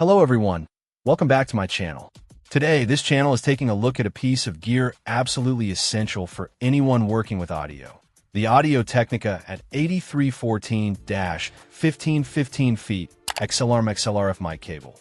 Hello everyone, welcome back to my channel. Today, this channel is taking a look at a piece of gear absolutely essential for anyone working with audio. The Technica AT8314-15 15ft XLR mic cable.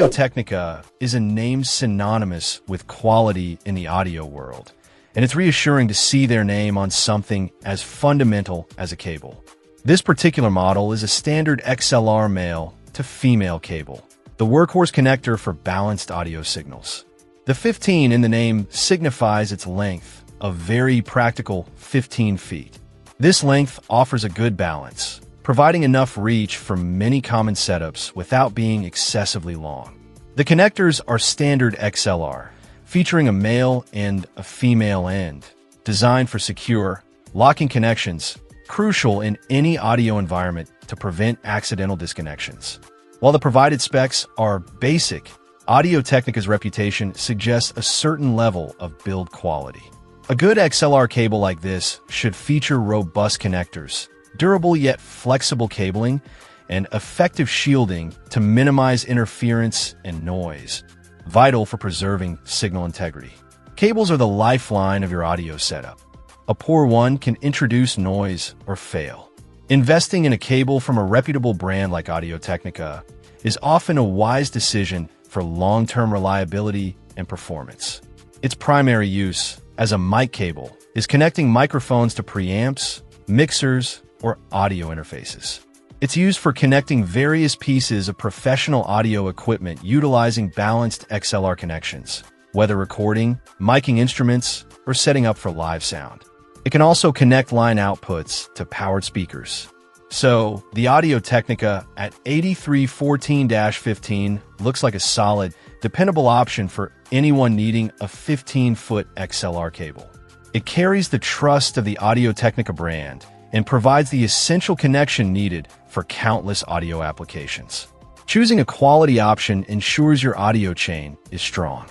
Technica is a name synonymous with quality in the audio world, and it's reassuring to see their name on something as fundamental as a cable. This particular model is a standard XLR male to female cable, the workhorse connector for balanced audio signals. The 15 in the name signifies its length, a very practical 15 feet. This length offers a good balance, providing enough reach for many common setups without being excessively long. The connectors are standard XLR, featuring a male and a female end, designed for secure, locking connections, crucial in any audio environment to prevent accidental disconnections. While the provided specs are basic, Technica's reputation suggests a certain level of build quality. A good XLR cable like this should feature robust connectors, durable yet flexible cabling, and effective shielding to minimize interference and noise, vital for preserving signal integrity. Cables are the lifeline of your audio setup. A poor one can introduce noise or fail. Investing in a cable from a reputable brand like Technica is often a wise decision for long-term reliability and performance. Its primary use as a mic cable is connecting microphones to preamps, mixers, or audio interfaces. It's used for connecting various pieces of professional audio equipment utilizing balanced XLR connections, whether recording, miking instruments, or setting up for live sound. It can also connect line outputs to powered speakers. So, the Technica at AT8314-15 looks like a solid, dependable option for anyone needing a 15-foot XLR cable. It carries the trust of the Technica brand and provides the essential connection needed for countless audio applications. Choosing a quality option ensures your audio chain is strong.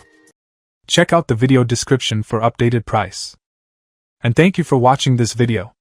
Check out the video description for updated price. And thank you for watching this video.